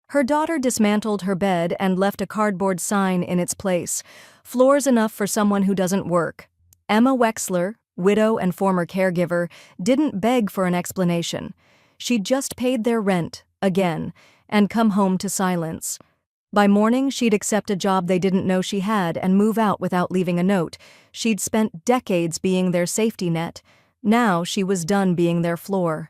Her daughter dismantled her bed and left a cardboard sign in its place. Floors enough for someone who doesn't work. Emma Wexler, widow and former caregiver, didn't beg for an explanation. She'd just paid their rent, again, and come home to silence. By morning, she'd accept a job they didn't know she had and move out without leaving a note. She'd spent decades being their safety net. Now she was done being their floor.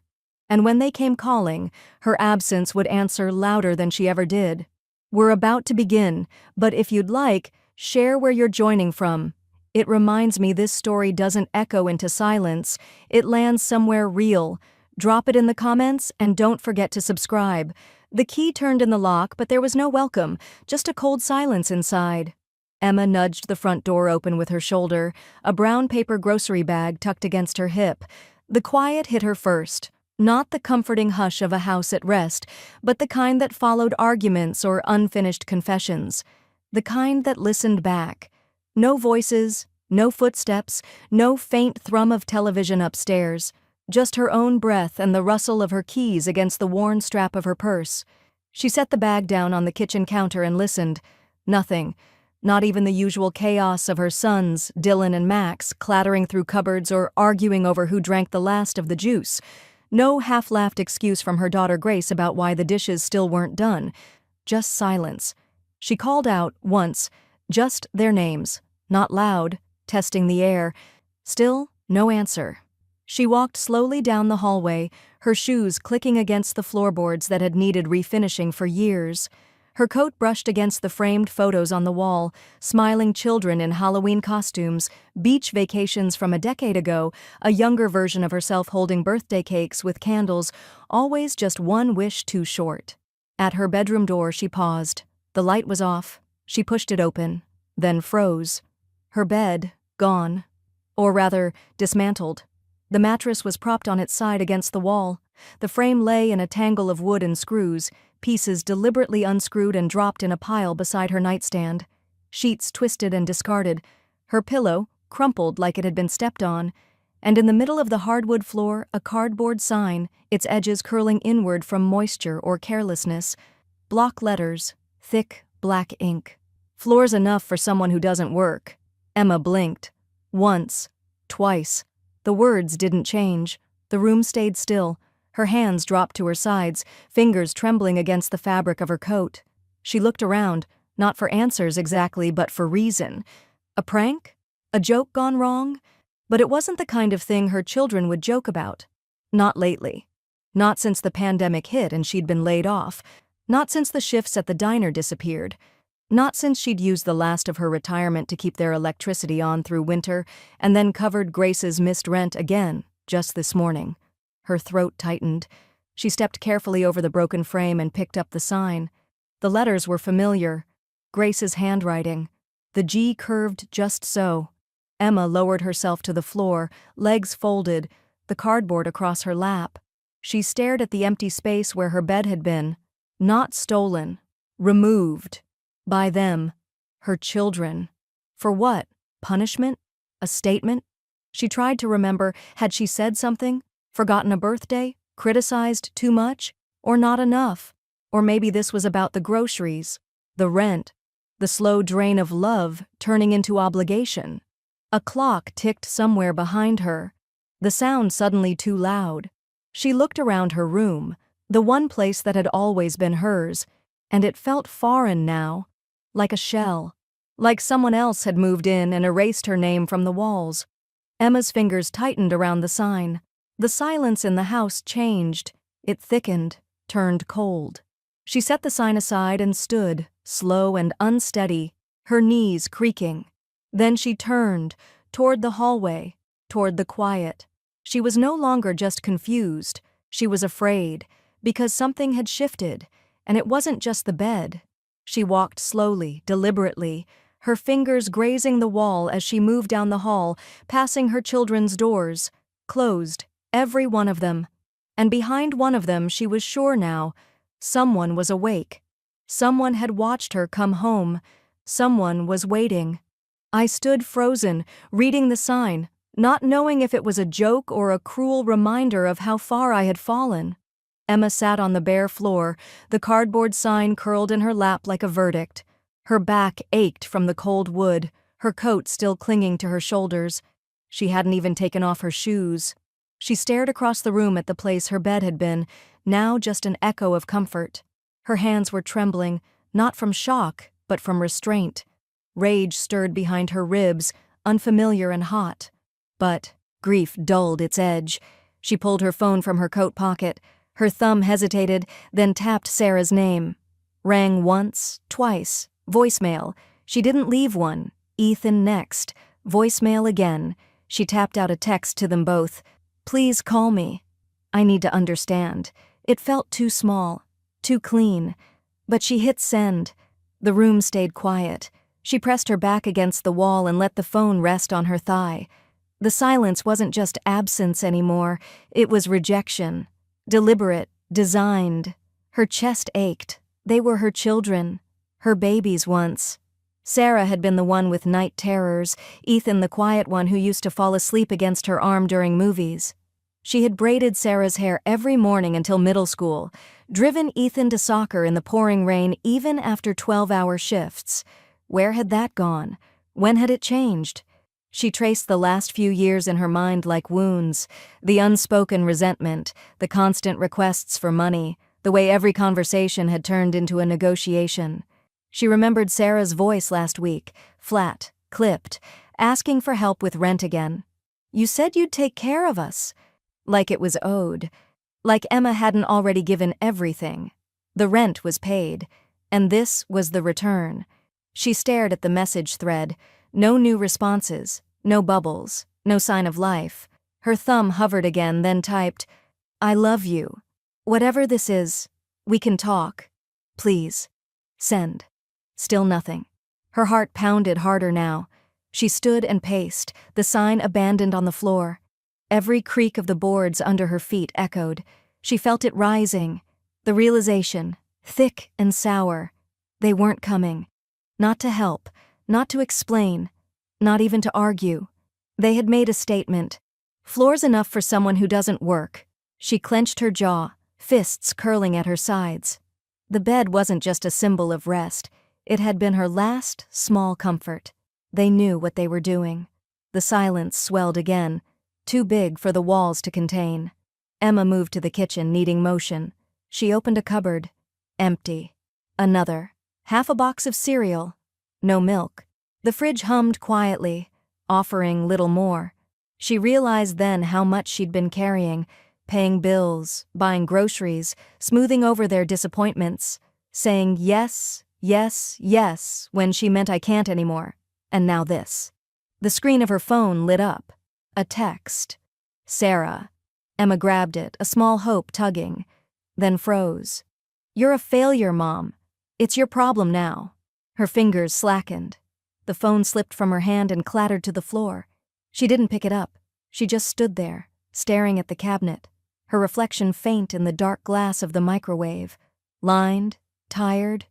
And when they came calling, her absence would answer louder than she ever did. "We're about to begin, but if you'd like, share where you're joining from. It reminds me this story doesn't echo into silence, it lands somewhere real. Drop it in the comments and don't forget to subscribe." The key turned in the lock, but there was no welcome, just a cold silence inside. Emma nudged the front door open with her shoulder, a brown paper grocery bag tucked against her hip. The quiet hit her first. Not the comforting hush of a house at rest, but the kind that followed arguments or unfinished confessions. The kind that listened back. No voices, no footsteps, no faint thrum of television upstairs. Just her own breath and the rustle of her keys against the worn strap of her purse. She set the bag down on the kitchen counter and listened. Nothing. Not even the usual chaos of her sons, Dylan and Max, clattering through cupboards or arguing over who drank the last of the juice. No half-laughed excuse from her daughter Grace about why the dishes still weren't done. Just silence. She called out, once, just their names, not loud, testing the air. Still, no answer. She walked slowly down the hallway, her shoes clicking against the floorboards that had needed refinishing for years. Her coat brushed against the framed photos on the wall, smiling children in Halloween costumes, beach vacations from a decade ago, a younger version of herself holding birthday cakes with candles, always just one wish too short. At her bedroom door, she paused. The light was off. She pushed it open, then froze. Her bed, gone. Or rather, dismantled. The mattress was propped on its side against the wall. The frame lay in a tangle of wood and screws, pieces deliberately unscrewed and dropped in a pile beside her nightstand. Sheets twisted and discarded. Her pillow, crumpled like it had been stepped on. And in the middle of the hardwood floor, a cardboard sign, its edges curling inward from moisture or carelessness. Block letters, thick, black ink. "Floor's enough for someone who doesn't work." Emma blinked. Once. Twice. The words didn't change. The room stayed still. Her hands dropped to her sides, fingers trembling against the fabric of her coat. She looked around, not for answers exactly, but for reason. A prank? A joke gone wrong? But it wasn't the kind of thing her children would joke about. Not lately. Not since the pandemic hit and she'd been laid off. Not since the shifts at the diner disappeared. Not since she'd used the last of her retirement to keep their electricity on through winter and then covered Grace's missed rent again, just this morning. Her throat tightened. She stepped carefully over the broken frame and picked up the sign. The letters were familiar. Grace's handwriting. The G curved just so. Emma lowered herself to the floor, legs folded, the cardboard across her lap. She stared at the empty space where her bed had been. Not stolen. Removed. By them. Her children. For what? Punishment? A statement? She tried to remember, had she said something? Forgotten a birthday? Criticized too much? Or not enough? Or maybe this was about the groceries, the rent, the slow drain of love turning into obligation. A clock ticked somewhere behind her. The sound suddenly too loud. She looked around her room, the one place that had always been hers, and it felt foreign now. Like a shell. Like someone else had moved in and erased her name from the walls. Emma's fingers tightened around the sign. The silence in the house changed. It thickened, turned cold. She set the sign aside and stood, slow and unsteady, her knees creaking. Then she turned, toward the hallway, toward the quiet. She was no longer just confused. She was afraid, because something had shifted, and it wasn't just the bed. She walked slowly, deliberately, her fingers grazing the wall as she moved down the hall, passing her children's doors, closed, every one of them. And behind one of them, she was sure now, someone was awake. Someone had watched her come home. Someone was waiting. I stood frozen, reading the sign, not knowing if it was a joke or a cruel reminder of how far I had fallen. Emma sat on the bare floor, the cardboard sign curled in her lap like a verdict. Her back ached from the cold wood, her coat still clinging to her shoulders. She hadn't even taken off her shoes. She stared across the room at the place her bed had been, now just an echo of comfort. Her hands were trembling, not from shock, but from restraint. Rage stirred behind her ribs, unfamiliar and hot. But grief dulled its edge. She pulled her phone from her coat pocket. Her thumb hesitated, then tapped Sarah's name. Rang once, twice. Voicemail. She didn't leave one. Ethan next. Voicemail again. She tapped out a text to them both. "Please call me. I need to understand." It felt too small, too clean. But she hit send. The room stayed quiet. She pressed her back against the wall and let the phone rest on her thigh. The silence wasn't just absence anymore, it was rejection. Deliberate, designed. Her chest ached. They were her children, her babies once. Sarah had been the one with night terrors, Ethan the quiet one who used to fall asleep against her arm during movies. She had braided Sarah's hair every morning until middle school, driven Ethan to soccer in the pouring rain even after 12-hour shifts. Where had that gone? When had it changed? She traced the last few years in her mind like wounds, the unspoken resentment, the constant requests for money, the way every conversation had turned into a negotiation. She remembered Sarah's voice last week, flat, clipped, asking for help with rent again. "You said you'd take care of us." Like it was owed. Like Emma hadn't already given everything. The rent was paid, and this was the return. She stared at the message thread. No new responses, no bubbles, no sign of life. Her thumb hovered again, then typed, "I love you. Whatever this is, we can talk. Please. Send." Still nothing. Her heart pounded harder now. She stood and paced, the sign abandoned on the floor. Every creak of the boards under her feet echoed. She felt it rising. The realization, thick and sour. They weren't coming. Not to help. Not to explain, not even to argue. They had made a statement. Floor's enough for someone who doesn't work. She clenched her jaw, fists curling at her sides. The bed wasn't just a symbol of rest. It had been her last, small comfort. They knew what they were doing. The silence swelled again, too big for the walls to contain. Emma moved to the kitchen, needing motion. She opened a cupboard. Empty. Another. Half a box of cereal. No milk. The fridge hummed quietly, offering little more. She realized then how much she'd been carrying, paying bills, buying groceries, smoothing over their disappointments, saying yes, yes, yes when she meant I can't anymore. And now this. The screen of her phone lit up. A text. Sarah. Emma grabbed it, a small hope tugging, then froze. "You're a failure, Mom. It's your problem now." Her fingers slackened. The phone slipped from her hand and clattered to the floor. She didn't pick it up. She just stood there, staring at the cabinet, her reflection faint in the dark glass of the microwave. Lined, tired,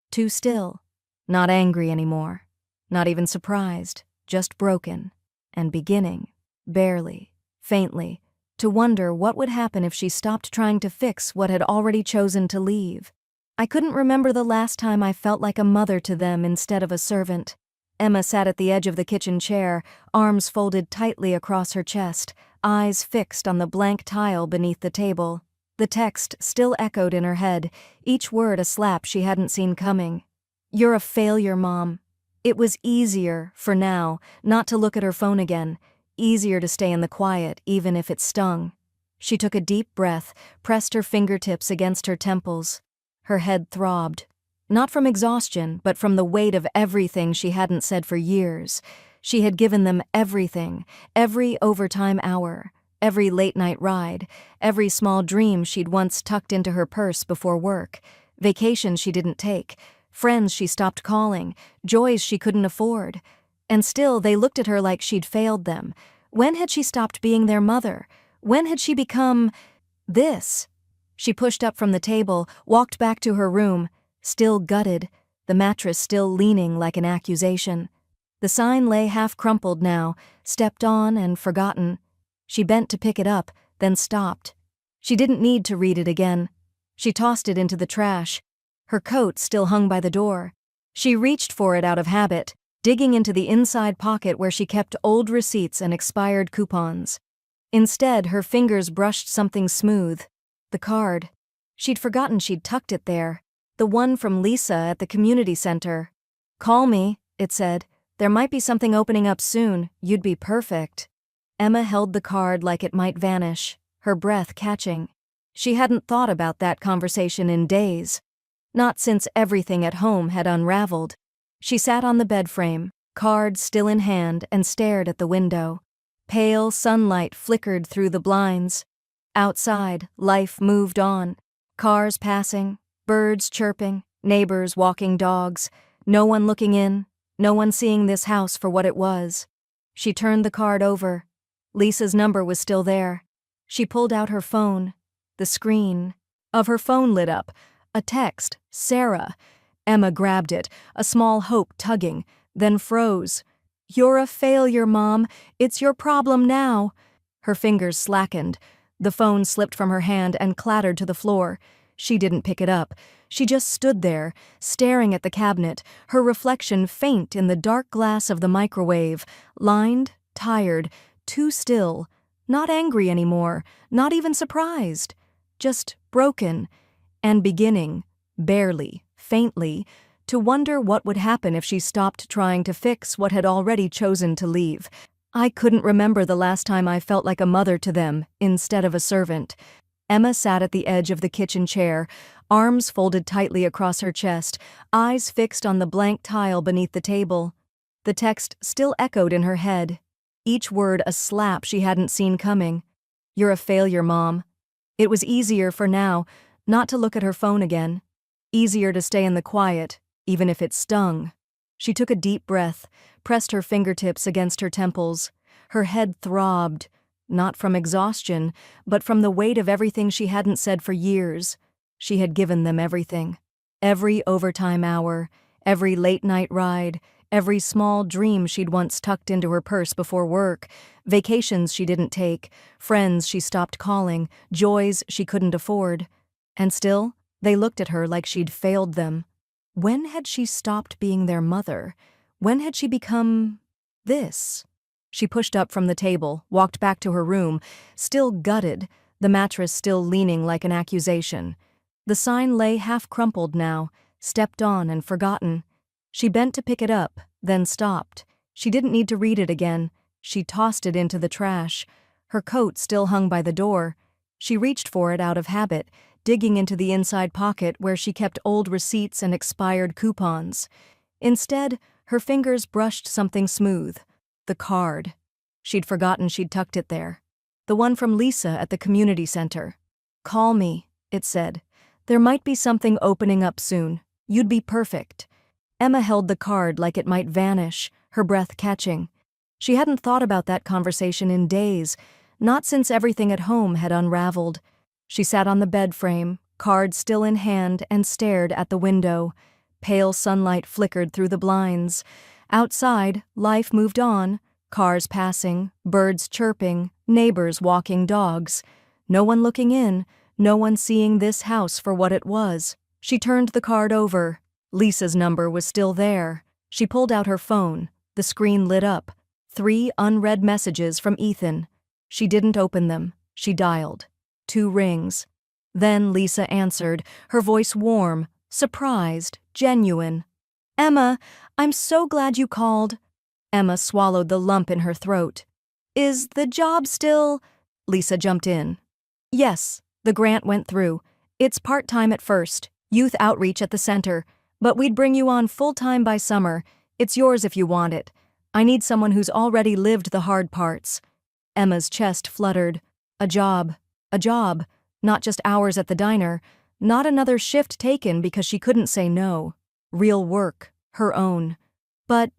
too still. Not angry anymore. Not even surprised, just broken. And beginning, barely, faintly, to wonder what would happen if she stopped trying to fix what had already chosen to leave. "I couldn't remember the last time I felt like a mother to them instead of a servant." Emma sat at the edge of the kitchen chair, arms folded tightly across her chest, eyes fixed on the blank tile beneath the table. The text still echoed in her head, each word a slap she hadn't seen coming. "You're a failure, Mom." It was easier, for now, not to look at her phone again, easier to stay in the quiet, even if it stung. She took a deep breath, pressed her fingertips against her temples. Her head throbbed. Not from exhaustion, but from the weight of everything she hadn't said for years. She had given them everything, every overtime hour, every late-night ride, every small dream she'd once tucked into her purse before work, vacations she didn't take, friends she stopped calling, joys she couldn't afford. And still they looked at her like she'd failed them. When had she stopped being their mother? When had she become this? She pushed up from the table, walked back to her room, still gutted, the mattress still leaning like an accusation. The sign lay half crumpled now, stepped on and forgotten. She bent to pick it up, then stopped. She didn't need to read it again. She tossed it into the trash. Her coat still hung by the door. She reached for it out of habit, digging into the inside pocket where she kept old receipts and expired coupons. Instead, her fingers brushed something smooth. The card. She'd forgotten she'd tucked it there. The one from Lisa at the community center. "Call me," it said. "There might be something opening up soon. You'd be perfect." Emma held the card like it might vanish, her breath catching. She hadn't thought about that conversation in days. Not since everything at home had unraveled. She sat on the bed frame, card still in hand, and stared at the window. Pale sunlight flickered through the blinds. Outside, life moved on. Cars passing, birds chirping, neighbors walking dogs. No one looking in, no one seeing this house for what it was. She turned the card over. Lisa's number was still there. She pulled out her phone. The screen of her phone lit up. A text, "Sarah." Emma grabbed it, a small hope tugging, then froze. "You're a failure, Mom. It's your problem now." Her fingers slackened. The phone slipped from her hand and clattered to the floor. She didn't pick it up. She just stood there, staring at the cabinet, her reflection faint in the dark glass of the microwave, lined, tired, too still, not angry anymore, not even surprised, just broken, and beginning, barely, faintly, to wonder what would happen if she stopped trying to fix what had already chosen to leave. "I couldn't remember the last time I felt like a mother to them, instead of a servant." Emma sat at the edge of the kitchen chair, arms folded tightly across her chest, eyes fixed on the blank tile beneath the table. The text still echoed in her head, each word a slap she hadn't seen coming. "You're a failure, Mom." It was easier for now not to look at her phone again. Easier to stay in the quiet, even if it stung. She took a deep breath, pressed her fingertips against her temples. Her head throbbed, not from exhaustion, but from the weight of everything she hadn't said for years. She had given them everything. Every overtime hour, every late-night ride, every small dream she'd once tucked into her purse before work, vacations she didn't take, friends she stopped calling, joys she couldn't afford. And still, they looked at her like she'd failed them. When had she stopped being their mother? When had she become this? She pushed up from the table, walked back to her room, still gutted, the mattress still leaning like an accusation. The sign lay half-crumpled now, stepped on and forgotten. She bent to pick it up, then stopped. She didn't need to read it again. She tossed it into the trash. Her coat still hung by the door. She reached for it out of habit, digging into the inside pocket where she kept old receipts and expired coupons. Instead, her fingers brushed something smooth. The card. She'd forgotten she'd tucked it there. The one from Lisa at the community center. "Call me," it said. "There might be something opening up soon. You'd be perfect." Emma held the card like it might vanish, her breath catching. She hadn't thought about that conversation in days, not since everything at home had unraveled. She sat on the bed frame, card still in hand, and stared at the window. Pale sunlight flickered through the blinds. Outside, life moved on. Cars passing, birds chirping, neighbors walking dogs. No one looking in, no one seeing this house for what it was. She turned the card over. Lisa's number was still there. She pulled out her phone. The screen lit up. 3 unread messages from Ethan. She didn't open them. She dialed. 2 rings. Then Lisa answered, her voice warm, surprised, genuine. "Emma, I'm so glad you called." Emma swallowed the lump in her throat. "Is the job still—" Lisa jumped in. "Yes, the grant went through. It's part-time at first, youth outreach at the center, but we'd bring you on full-time by summer. It's yours if you want it. I need someone who's already lived the hard parts." Emma's chest fluttered. A job, not just hours at the diner, not another shift taken because she couldn't say no. Real work, her own. "But,"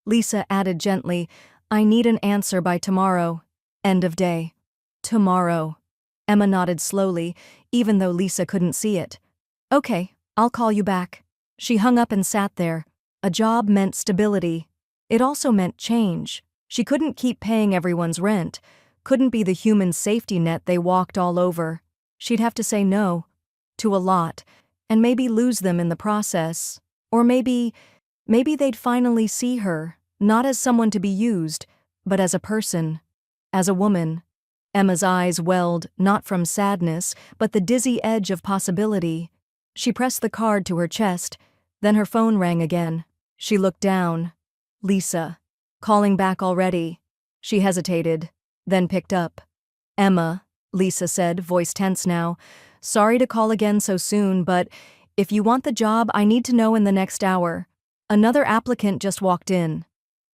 Lisa added gently, "I need an answer by tomorrow. End of day." "Tomorrow." Emma nodded slowly, even though Lisa couldn't see it. "Okay, I'll call you back." She hung up and sat there. A job meant stability. It also meant change. She couldn't keep paying everyone's rent, couldn't be the human safety net they walked all over. She'd have to say no to a lot, and maybe lose them in the process. Or maybe they'd finally see her, not as someone to be used, but as a person, as a woman. Emma's eyes welled, not from sadness, but the dizzy edge of possibility. She pressed the card to her chest, then her phone rang again. She looked down. Lisa. Calling back already. She hesitated, then picked up. Emma, Lisa said, voice tense now. Sorry to call again so soon, but if you want the job, I need to know in the next hour. Another applicant just walked in.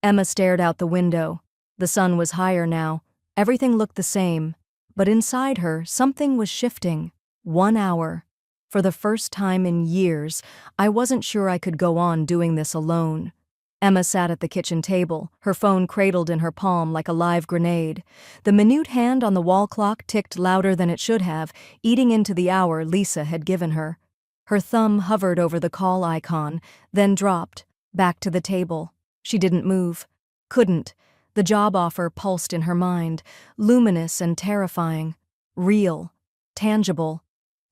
Emma stared out the window. The sun was higher now. Everything looked the same. But inside her, something was shifting. 1 hour. For the first time in years, I wasn't sure I could go on doing this alone. Emma sat at the kitchen table, her phone cradled in her palm like a live grenade. The minute hand on the wall clock ticked louder than it should have, eating into the hour Lisa had given her. Her thumb hovered over the call icon, then dropped, back to the table. She didn't move. Couldn't. The job offer pulsed in her mind, luminous and terrifying. Real. Tangible.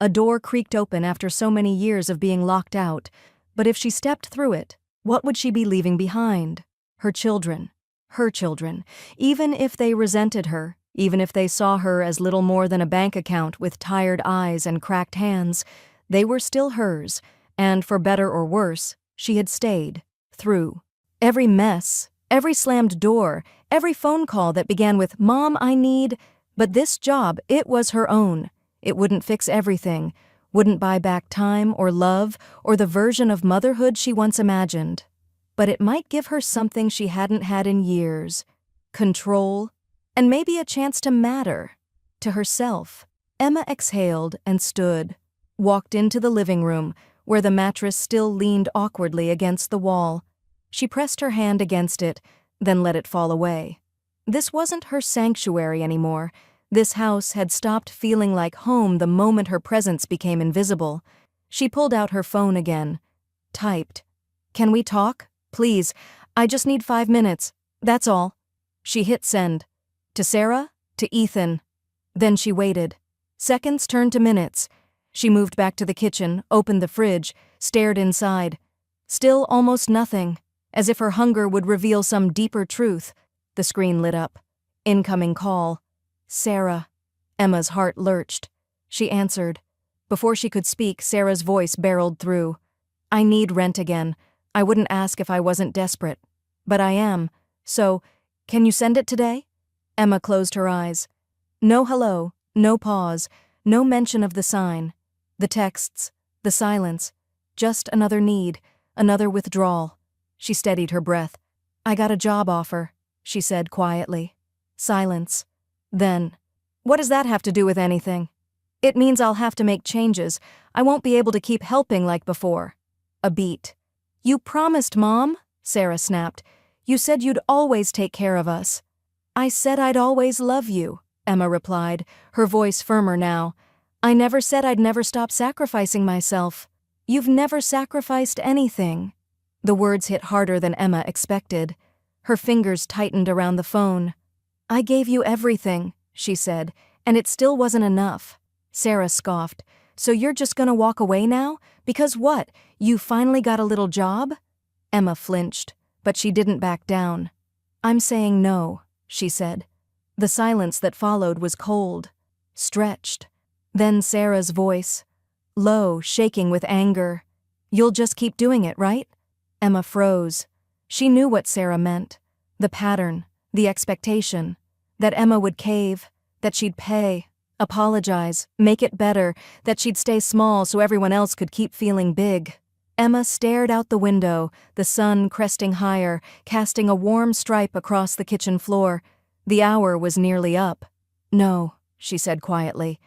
A door creaked open after so many years of being locked out. But if she stepped through it, what would she be leaving behind? Her children. Her children. Even if they resented her, even if they saw her as little more than a bank account with tired eyes and cracked hands, they were still hers, and for better or worse, she had stayed. Through. Every mess, every slammed door, every phone call that began with, "Mom, I need..." But this job, it was her own. It wouldn't fix everything, wouldn't buy back time or love or the version of motherhood she once imagined. But it might give her something she hadn't had in years. Control, and maybe a chance to matter. To herself. Emma exhaled and stood. Walked into the living room, where the mattress still leaned awkwardly against the wall. She pressed her hand against it, then let it fall away. This wasn't her sanctuary anymore. This house had stopped feeling like home the moment her presence became invisible. She pulled out her phone again. Typed. "Can we talk? Please. I just need 5 minutes. That's all." She hit send. To Sarah? To Ethan. Then she waited. Seconds turned to minutes. She moved back to the kitchen, opened the fridge, stared inside. Still almost nothing, as if her hunger would reveal some deeper truth. The screen lit up. Incoming call. Sarah. Emma's heart lurched. She answered. Before she could speak, Sarah's voice barreled through. "I need rent again. I wouldn't ask if I wasn't desperate. But I am. So, can you send it today?" Emma closed her eyes. No hello, no pause, no mention of the sign. The texts, the silence. Just another need, another withdrawal. She steadied her breath. "I got a job offer," she said quietly. Silence. Then, "What does that have to do with anything?" "It means I'll have to make changes. I won't be able to keep helping like before." A beat. "You promised, Mom," Sarah snapped. "You said you'd always take care of us." "I said I'd always love you," Emma replied, her voice firmer now. "I never said I'd never stop sacrificing myself. You've never sacrificed anything." The words hit harder than Emma expected. Her fingers tightened around the phone. "I gave you everything," she said, "and it still wasn't enough." Sarah scoffed. "So you're just gonna walk away now? Because what? You finally got a little job?" Emma flinched, but she didn't back down. "I'm saying no," she said. The silence that followed was cold, stretched. Then Sarah's voice, low, shaking with anger. "You'll just keep doing it, right?" Emma froze. She knew what Sarah meant. The pattern, the expectation. That Emma would cave, that she'd pay, apologize, make it better, that she'd stay small so everyone else could keep feeling big. Emma stared out the window, the sun cresting higher, casting a warm stripe across the kitchen floor. The hour was nearly up. "No," she said quietly,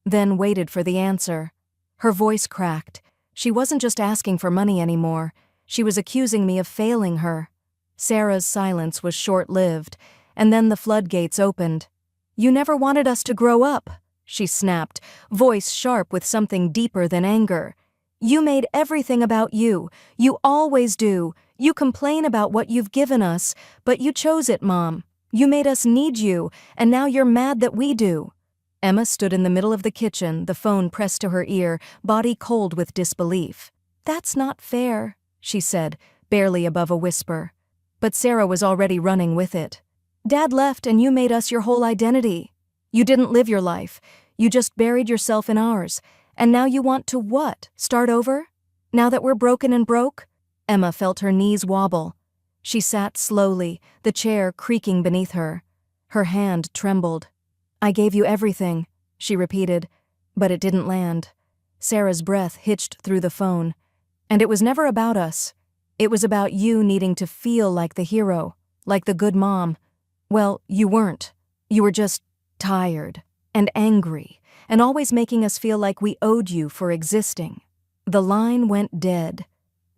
then waited for the answer. Her voice cracked. She wasn't just asking for money anymore. She was accusing me of failing her. Sarah's silence was short-lived, and then the floodgates opened. "You never wanted us to grow up," she snapped, voice sharp with something deeper than anger. "You made everything about you. You always do. You complain about what you've given us, but you chose it, Mom. You made us need you, and now you're mad that we do." Emma stood in the middle of the kitchen, the phone pressed to her ear, body cold with disbelief. "That's not fair," she said, barely above a whisper. But Sarah was already running with it. "Dad left and you made us your whole identity. You didn't live your life. You just buried yourself in ours. And now you want to what? Start over? Now that we're broken and broke?" Emma felt her knees wobble. She sat slowly, the chair creaking beneath her. Her hand trembled. "I gave you everything," she repeated, but it didn't land. Sarah's breath hitched through the phone. "And it was never about us. It was about you needing to feel like the hero, like the good mom. Well, you weren't. You were just tired and angry and always making us feel like we owed you for existing." The line went dead.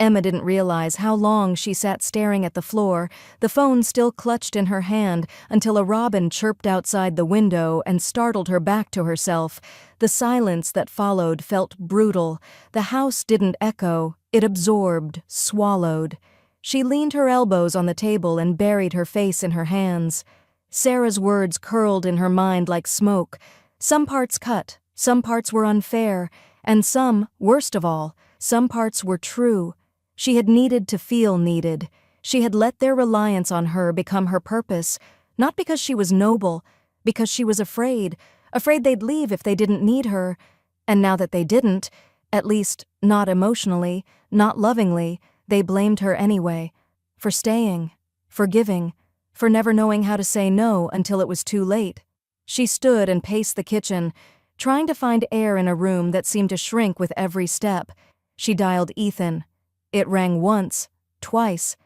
Emma didn't realize how long she sat staring at the floor, the phone still clutched in her hand, until a robin chirped outside the window and startled her back to herself. The silence that followed felt brutal. The house didn't echo, it absorbed, swallowed. She leaned her elbows on the table and buried her face in her hands. Sarah's words curled in her mind like smoke. Some parts cut, some parts were unfair, and some, worst of all, some parts were true. She had needed to feel needed. She had let their reliance on her become her purpose, not because she was noble, because she was afraid they'd leave if they didn't need her. And now that they didn't, at least not emotionally, not lovingly, they blamed her anyway. For staying, for giving, for never knowing how to say no until it was too late. She stood and paced the kitchen, trying to find air in a room that seemed to shrink with every step. She dialed Ethan. It rang once, twice.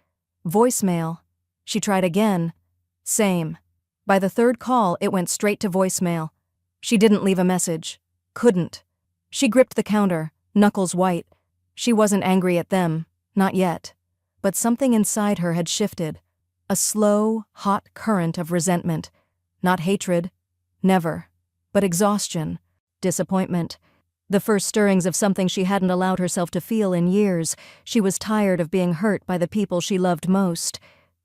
Voicemail. She tried again. Same. By the third call, it went straight to voicemail. She didn't leave a message. Couldn't. She gripped the counter, knuckles white. She wasn't angry at them, not yet. But something inside her had shifted. A slow, hot current of resentment. Not hatred. Never. But exhaustion. Disappointment. The first stirrings of something she hadn't allowed herself to feel in years. She was tired of being hurt by the people she loved most.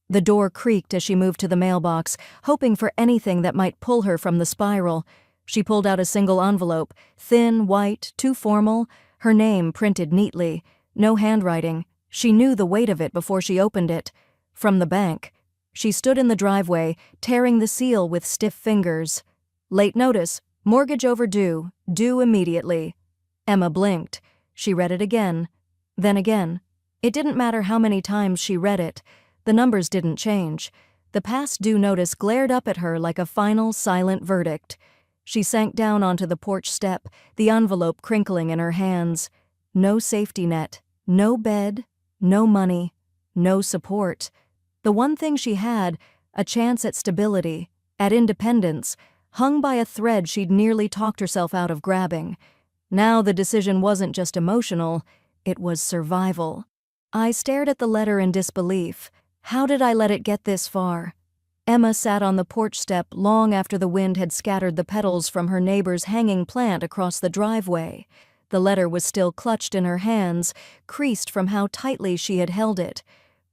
The door creaked as she moved to the mailbox, hoping for anything that might pull her from the spiral. She pulled out a single envelope, thin, white, too formal, her name printed neatly. No handwriting. She knew the weight of it before she opened it. From the bank. She stood in the driveway, tearing the seal with stiff fingers. Late notice. Mortgage overdue. Due immediately. Emma blinked. She read it again. Then again. It didn't matter how many times she read it. The numbers didn't change. The past due notice glared up at her like a final, silent verdict. She sank down onto the porch step, the envelope crinkling in her hands. No safety net. No bed. No money. No support. The one thing she had, a chance at stability, at independence, hung by a thread she'd nearly talked herself out of grabbing. Now the decision wasn't just emotional, it was survival. I stared at the letter in disbelief. How did I let it get this far? Emma sat on the porch step long after the wind had scattered the petals from her neighbor's hanging plant across the driveway. The letter was still clutched in her hands, creased from how tightly she had held it.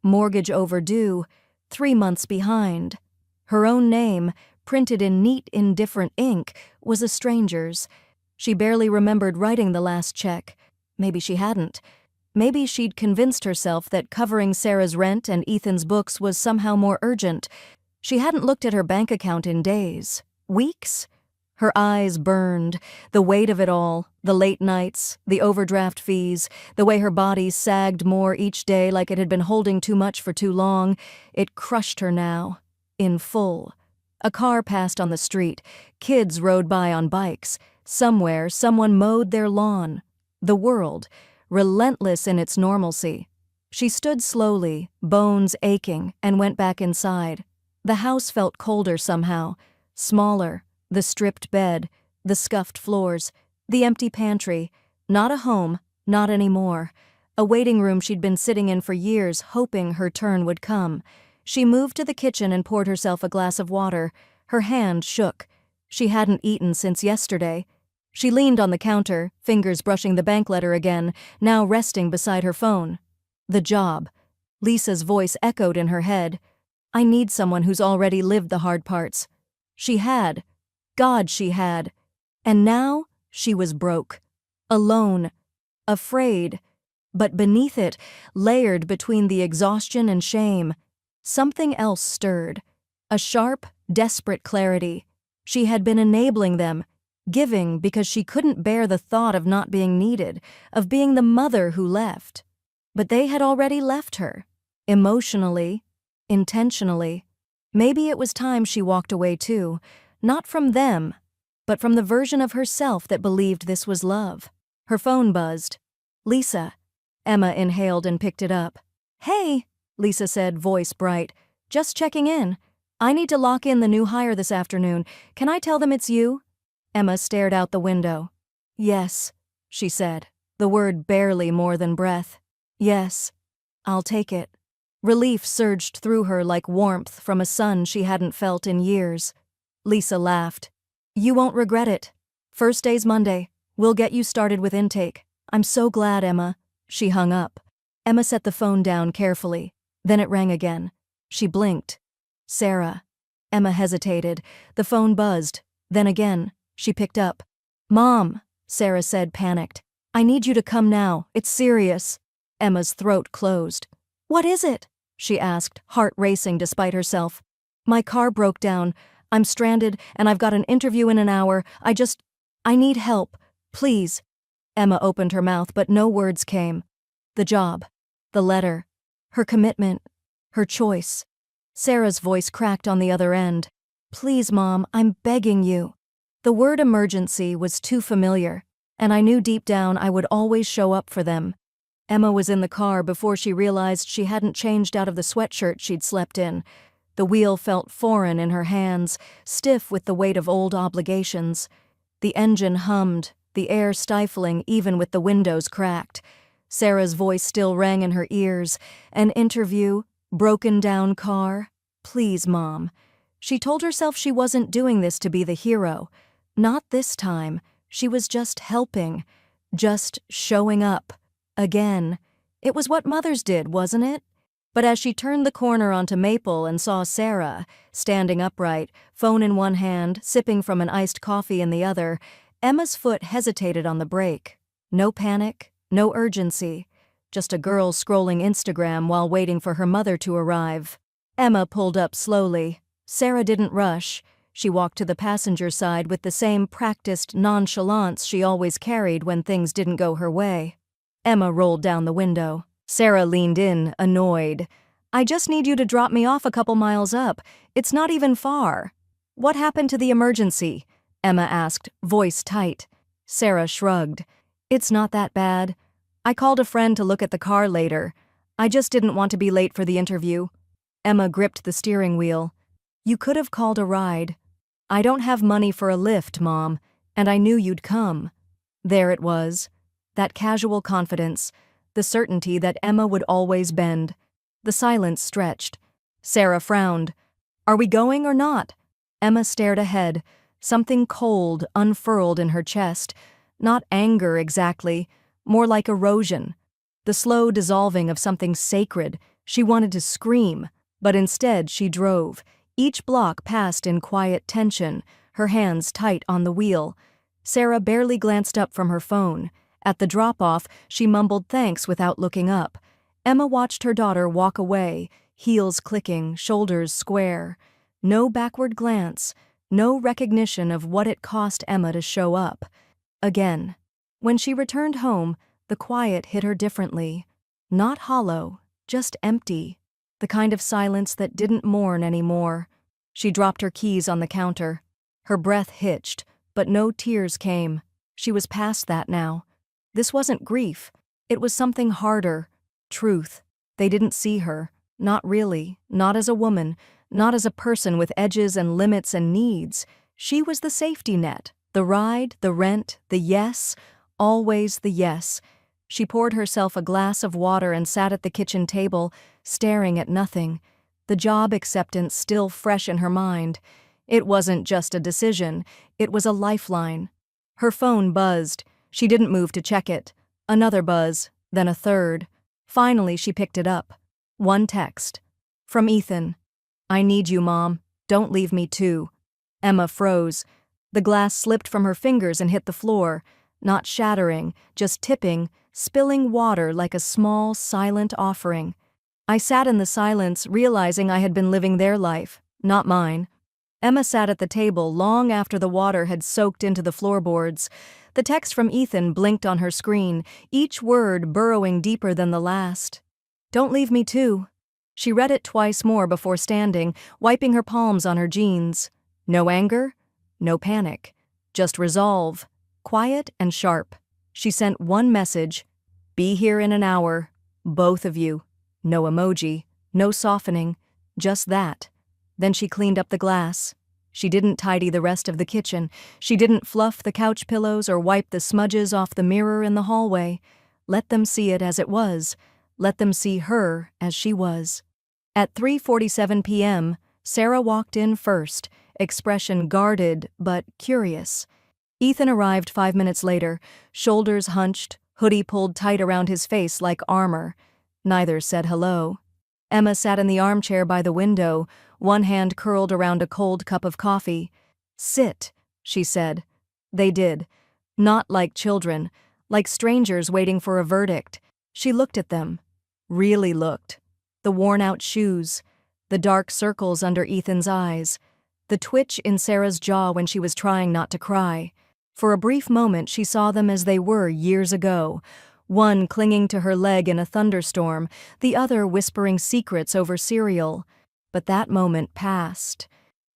Mortgage overdue, 3 months behind. Her own name, printed in neat, indifferent ink, was a stranger's. She barely remembered writing the last check. Maybe she hadn't. Maybe she'd convinced herself that covering Sarah's rent and Ethan's books was somehow more urgent. She hadn't looked at her bank account in days. Weeks? Her eyes burned. The weight of it all, the late nights, the overdraft fees, the way her body sagged more each day like it had been holding too much for too long. It crushed her now. In full. A car passed on the street. Kids rode by on bikes. Somewhere, someone mowed their lawn. The world, relentless in its normalcy. She stood slowly, bones aching, and went back inside. The house felt colder somehow. Smaller. The stripped bed, the scuffed floors, the empty pantry. Not a home, not anymore. A waiting room she'd been sitting in for years, hoping her turn would come. She moved to the kitchen and poured herself a glass of water. Her hand shook. She hadn't eaten since yesterday. She leaned on the counter, fingers brushing the bank letter again, now resting beside her phone. The job. Lisa's voice echoed in her head. I need someone who's already lived the hard parts. She had. God, she had. And now she was broke, alone, afraid. But beneath it, layered between the exhaustion and shame, something else stirred. A sharp, desperate clarity. She had been enabling them, giving because she couldn't bear the thought of not being needed, of being the mother who left. But they had already left her. Emotionally, intentionally. Maybe it was time she walked away too, not from them, but from the version of herself that believed this was love. Her phone buzzed. Lisa. Emma inhaled and picked it up. "Hey," Lisa said, voice bright. "Just checking in. I need to lock in the new hire this afternoon. Can I tell them it's you?" Emma stared out the window. "Yes," she said, the word barely more than breath. "Yes, I'll take it." Relief surged through her like warmth from a sun she hadn't felt in years. Lisa laughed. "You won't regret it. First day's Monday. We'll get you started with intake. I'm so glad, Emma." She hung up. Emma set the phone down carefully. Then it rang again. She blinked. "Sarah." Emma hesitated. The phone buzzed. Then again. She picked up. "Mom," Sarah said, panicked. "I need you to come now. It's serious." Emma's throat closed. "What is it?" she asked, heart racing despite herself. "My car broke down. I'm stranded, and I've got an interview in an hour. I need help. Please." Emma opened her mouth, but no words came. The job. The letter. Her commitment. Her choice. Sarah's voice cracked on the other end. "Please, Mom, I'm begging you." The word emergency was too familiar, and I knew deep down I would always show up for them. Emma was in the car before she realized she hadn't changed out of the sweatshirt she'd slept in. The wheel felt foreign in her hands, stiff with the weight of old obligations. The engine hummed, the air stifling even with the windows cracked. Sarah's voice still rang in her ears. An interview, broken down car. Please, Mom. She told herself she wasn't doing this to be the hero. Not this time. She was just helping. Just showing up. Again. It was what mothers did, wasn't it? But as she turned the corner onto Maple and saw Sarah, standing upright, phone in one hand, sipping from an iced coffee in the other, Emma's foot hesitated on the brake. No panic, no urgency. Just a girl scrolling Instagram while waiting for her mother to arrive. Emma pulled up slowly. Sarah didn't rush. She walked to the passenger side with the same practiced nonchalance she always carried when things didn't go her way. Emma rolled down the window. Sarah leaned in, annoyed. "I just need you to drop me off a couple miles up. It's not even far." "What happened to the emergency?" Emma asked, voice tight. Sarah shrugged. "It's not that bad. I called a friend to look at the car later. I just didn't want to be late for the interview." Emma gripped the steering wheel. "You could have called a ride." "I don't have money for a lift, Mom, and I knew you'd come." There it was. That casual confidence, the certainty that Emma would always bend. The silence stretched. Sarah frowned. "Are we going or not?" Emma stared ahead. Something cold unfurled in her chest. Not anger exactly, more like erosion. The slow dissolving of something sacred. She wanted to scream, but instead she drove. Each block passed in quiet tension, her hands tight on the wheel. Sarah barely glanced up from her phone. At the drop-off, she mumbled thanks without looking up. Emma watched her daughter walk away, heels clicking, shoulders square. No backward glance, no recognition of what it cost Emma to show up. Again. When she returned home, the quiet hit her differently. Not hollow, just empty. The kind of silence that didn't mourn anymore. She dropped her keys on the counter. Her breath hitched, but no tears came. She was past that now. This wasn't grief. It was something harder. Truth. They didn't see her. Not really. Not as a woman. Not as a person with edges and limits and needs. She was the safety net. The ride, the rent, the yes. Always the yes. She poured herself a glass of water and sat at the kitchen table, staring at nothing. The job acceptance still fresh in her mind. It wasn't just a decision. It was a lifeline. Her phone buzzed. She didn't move to check it. Another buzz, then a third. Finally, she picked it up. One text. From Ethan. "I need you, Mom. Don't leave me too." Emma froze. The glass slipped from her fingers and hit the floor, not shattering, just tipping, spilling water like a small, silent offering. I sat in the silence, realizing I had been living their life, not mine. Emma sat at the table long after the water had soaked into the floorboards. The text from Ethan blinked on her screen, each word burrowing deeper than the last. "Don't leave me too." She read it twice more before standing, wiping her palms on her jeans. No anger, no panic, just resolve, quiet and sharp. She sent one message: "Be here in an hour, both of you." No emoji, no softening, just that. Then she cleaned up the glass. She didn't tidy the rest of the kitchen. She didn't fluff the couch pillows or wipe the smudges off the mirror in the hallway. Let them see it as it was. Let them see her as she was. At 3:47 p.m., Sarah walked in first, expression guarded but curious. Ethan arrived 5 minutes later, shoulders hunched, hoodie pulled tight around his face like armor. Neither said hello. Emma sat in the armchair by the window, one hand curled around a cold cup of coffee. "Sit," she said. They did. Not like children, like strangers waiting for a verdict. She looked at them. Really looked. The worn-out shoes, the dark circles under Ethan's eyes, the twitch in Sarah's jaw when she was trying not to cry. For a brief moment she saw them as they were years ago, one clinging to her leg in a thunderstorm, the other whispering secrets over cereal. But that moment passed.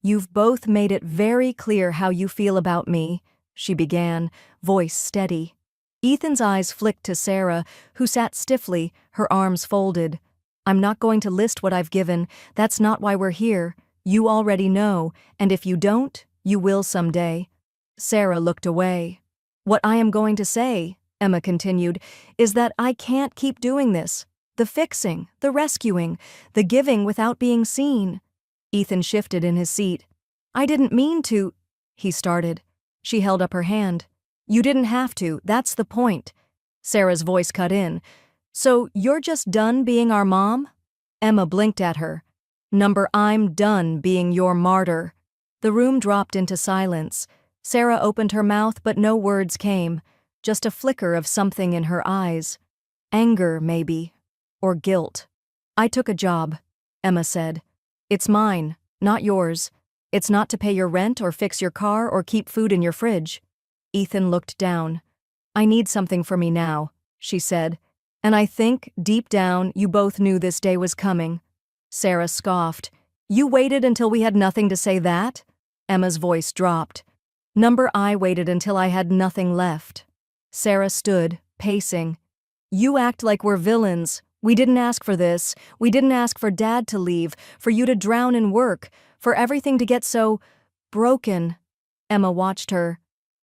"You've both made it very clear how you feel about me," she began, voice steady. Ethan's eyes flicked to Sarah, who sat stiffly, her arms folded. "I'm not going to list what I've given. That's not why we're here. You already know, and if you don't, you will someday." Sarah looked away. "What I am going to say," Emma continued, "is that I can't keep doing this. The fixing, the rescuing, the giving without being seen." Ethan shifted in his seat. "I didn't mean to," he started. She held up her hand. "You didn't have to, that's the point." Sarah's voice cut in. "So you're just done being our mom?" Emma blinked at her. "I'm done being your martyr." The room dropped into silence. Sarah opened her mouth but no words came. Just a flicker of something in her eyes. Anger, maybe. Or guilt. "I took a job," Emma said. "It's mine, not yours. It's not to pay your rent or fix your car or keep food in your fridge." Ethan looked down. "I need something for me now," she said. "And I think, deep down, you both knew this day was coming." Sarah scoffed. "You waited until we had nothing to say that?" Emma's voice dropped. I waited until I had nothing left." Sarah stood, pacing. "You act like we're villains. We didn't ask for this. We didn't ask for Dad to leave, for you to drown in work, for everything to get so broken." Emma watched her.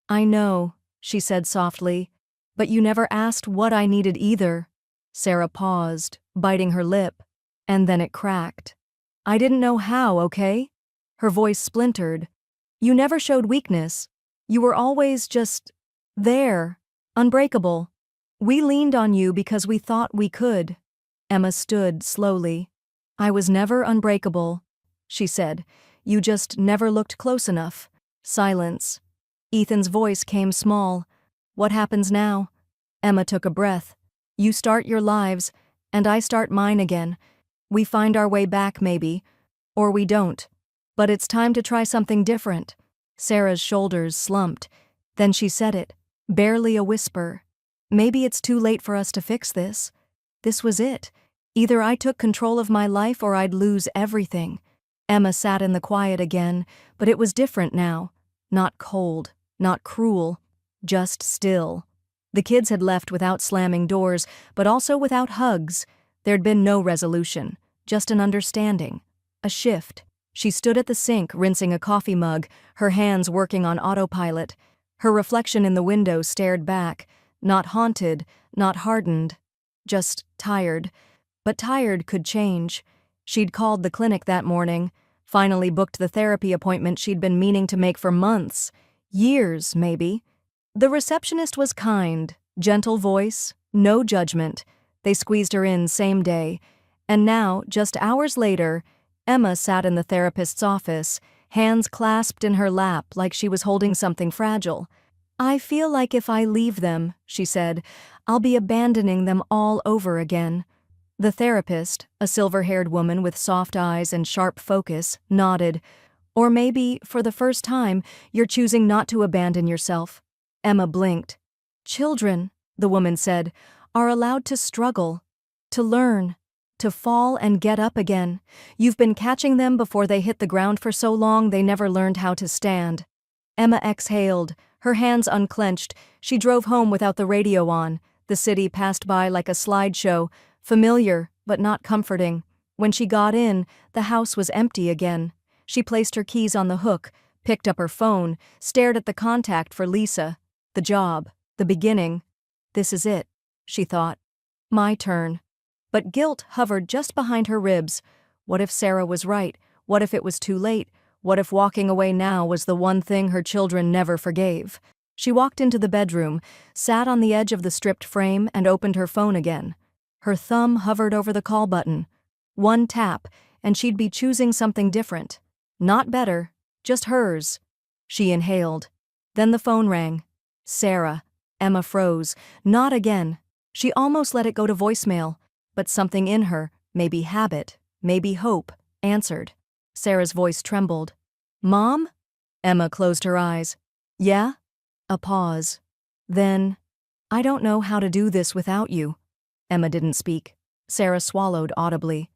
"I know," she said softly, "but you never asked what I needed either." Sarah paused, biting her lip, and then it cracked. "I didn't know how, okay?" Her voice splintered. "You never showed weakness. You were always just there. Unbreakable. We leaned on you because we thought we could." Emma stood slowly. "I was never unbreakable," she said. "You just never looked close enough." Silence. Ethan's voice came small. "What happens now?" Emma took a breath. "You start your lives, and I start mine again. We find our way back, maybe. Or we don't. But it's time to try something different." Sarah's shoulders slumped. Then she said it. Barely a whisper. "Maybe it's too late for us to fix this." This was it. Either I took control of my life or I'd lose everything. Emma sat in the quiet again, but it was different now. Not cold, not cruel, just still. The kids had left without slamming doors, but also without hugs. There'd been no resolution, just an understanding. A shift. She stood at the sink, rinsing a coffee mug, her hands working on autopilot. Her reflection in the window stared back, not haunted, not hardened, just tired. But tired could change. She'd called the clinic that morning, finally booked the therapy appointment she'd been meaning to make for months, years maybe. The receptionist was kind, gentle voice, no judgment. They squeezed her in same day. And now, just hours later, Emma sat in the therapist's office, hands clasped in her lap like she was holding something fragile. "I feel like if I leave them," she said, "I'll be abandoning them all over again." The therapist, a silver-haired woman with soft eyes and sharp focus, nodded. "Or maybe, for the first time, you're choosing not to abandon yourself." Emma blinked. "Children," the woman said, "are allowed to struggle, to learn, to fall and get up again. You've been catching them before they hit the ground for so long they never learned how to stand." Emma exhaled, her hands unclenched. She drove home without the radio on. The city passed by like a slideshow, familiar but not comforting. When she got in, the house was empty again. She placed her keys on the hook, picked up her phone, stared at the contact for Lisa. The job, the beginning. "This is it," she thought. "My turn." But guilt hovered just behind her ribs. What if Sarah was right? What if it was too late? What if walking away now was the one thing her children never forgave? She walked into the bedroom, sat on the edge of the stripped frame, and opened her phone again. Her thumb hovered over the call button. One tap, and she'd be choosing something different. Not better, just hers. She inhaled. Then the phone rang. Sarah. Emma froze. Not again. She almost let it go to voicemail. But something in her, maybe habit, maybe hope, answered. Sarah's voice trembled. "Mom?" Emma closed her eyes. "Yeah?" A pause. Then, "I don't know how to do this without you." Emma didn't speak. Sarah swallowed audibly.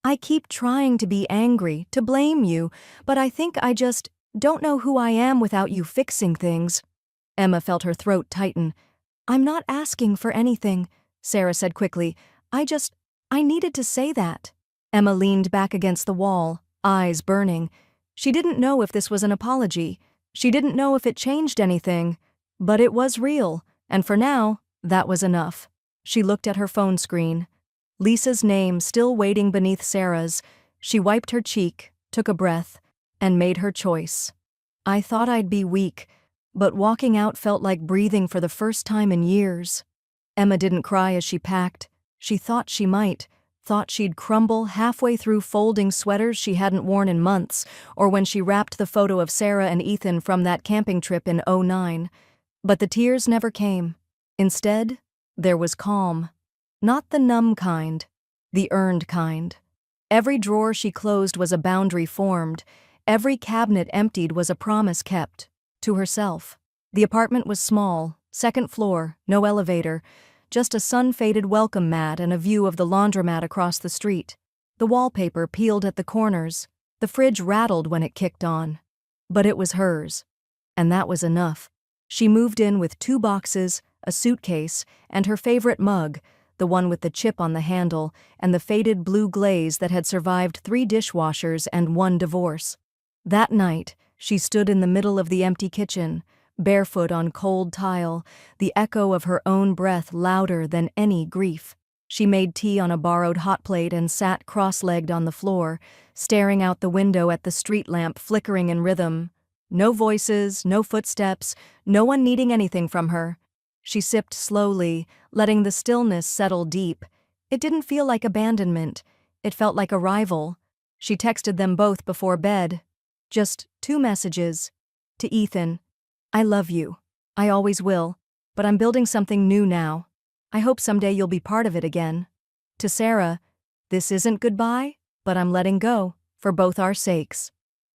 "I keep trying to be angry, to blame you, but I think I just don't know who I am without you fixing things." Emma felt her throat tighten. "I'm not asking for anything," Sarah said quickly. I needed to say that." Emma leaned back against the wall, eyes burning. She didn't know if this was an apology. She didn't know if it changed anything. But it was real, and for now, that was enough. She looked at her phone screen. Lisa's name still waiting beneath Sarah's. She wiped her cheek, took a breath, and made her choice. "I thought I'd be weak, but walking out felt like breathing for the first time in years." Emma didn't cry as she packed. She thought she might, thought she'd crumble halfway through folding sweaters she hadn't worn in months, or when she wrapped the photo of Sarah and Ethan from that camping trip in '09. But the tears never came. Instead, there was calm. Not the numb kind, the earned kind. Every drawer she closed was a boundary formed. Every cabinet emptied was a promise kept, to herself. The apartment was small, second floor, no elevator, just a sun-faded welcome mat and a view of the laundromat across the street. The wallpaper peeled at the corners. The fridge rattled when it kicked on. But it was hers. And that was enough. She moved in with 2 boxes, a suitcase, and her favorite mug, the one with the chip on the handle and the faded blue glaze that had survived 3 dishwashers and 1 divorce. That night, she stood in the middle of the empty kitchen, barefoot on cold tile, the echo of her own breath louder than any grief. She made tea on a borrowed hot plate and sat cross-legged on the floor, staring out the window at the street lamp flickering in rhythm. No voices, no footsteps, no one needing anything from her. She sipped slowly, letting the stillness settle deep. It didn't feel like abandonment. It felt like arrival. She texted them both before bed. Just 2 messages. To Ethan, "I love you. I always will. But I'm building something new now. I hope someday you'll be part of it again." To Sarah, "This isn't goodbye, but I'm letting go, for both our sakes."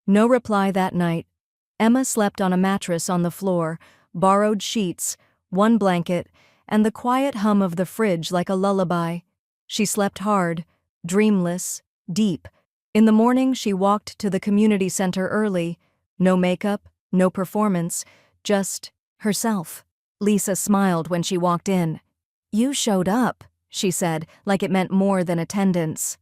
No reply that night. Emma slept on a mattress on the floor, borrowed sheets, 1 blanket, and the quiet hum of the fridge like a lullaby. She slept hard, dreamless, deep. In the morning she walked to the community center early. No makeup, no performance, just herself. Lisa smiled when she walked in. "You showed up," she said, like it meant more than attendance.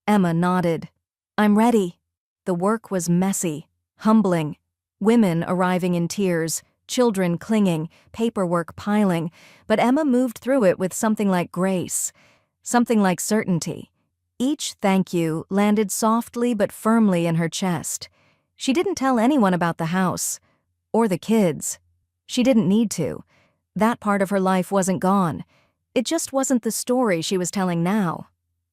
Emma nodded. "I'm ready." The work was messy, humbling. Women arriving in tears, children clinging, paperwork piling, but Emma moved through it with something like grace, something like certainty. Each thank you landed softly but firmly in her chest. She didn't tell anyone about the house, or the kids. She didn't need to. That part of her life wasn't gone. It just wasn't the story she was telling now.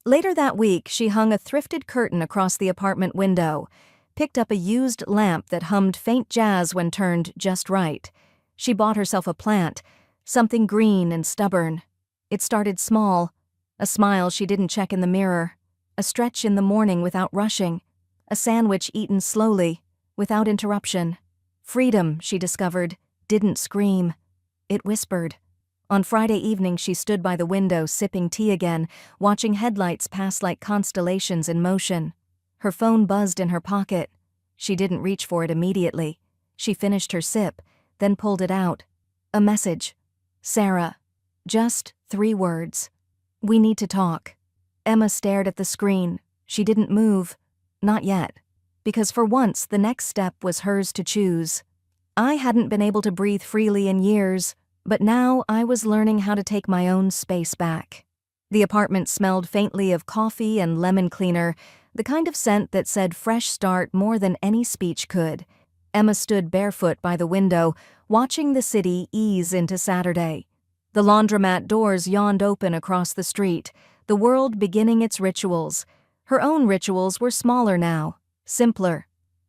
Later that week, she hung a thrifted curtain across the apartment window. picked up a used lamp that hummed faint jazz when turned just right. She bought herself a plant, something green and stubborn. It started small, a smile she didn't check in the mirror, a stretch in the morning without rushing, a sandwich eaten slowly, without interruption. Freedom, she discovered, didn't scream. It whispered. On Friday evening she stood by the window sipping tea again, watching headlights pass like constellations in motion. Her phone buzzed in her pocket. She didn't reach for it immediately. She finished her sip, then pulled it out. A message. Sarah. Just 3 words. We need to talk. Emma stared at the screen. She didn't move. Not yet. Because for once the next step was hers to choose. I hadn't been able to breathe freely in years, but now I was learning how to take my own space back. The apartment smelled faintly of coffee and lemon cleaner, the kind of scent that said fresh start more than any speech could. Emma stood barefoot by the window, watching the city ease into Saturday. The laundromat doors yawned open across the street, the world beginning its rituals. Her own rituals were smaller now, simpler.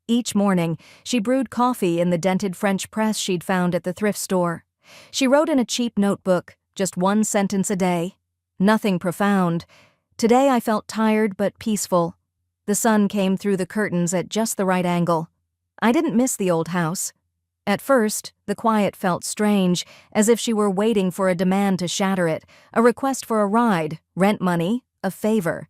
Each morning, she brewed coffee in the dented French press she'd found at the thrift store. She wrote in a cheap notebook, just 1 sentence a day. Nothing profound. Today I felt tired but peaceful. The sun came through the curtains at just the right angle. I didn't miss the old house. At first, the quiet felt strange, as if she were waiting for a demand to shatter it, a request for a ride, rent money, a favor.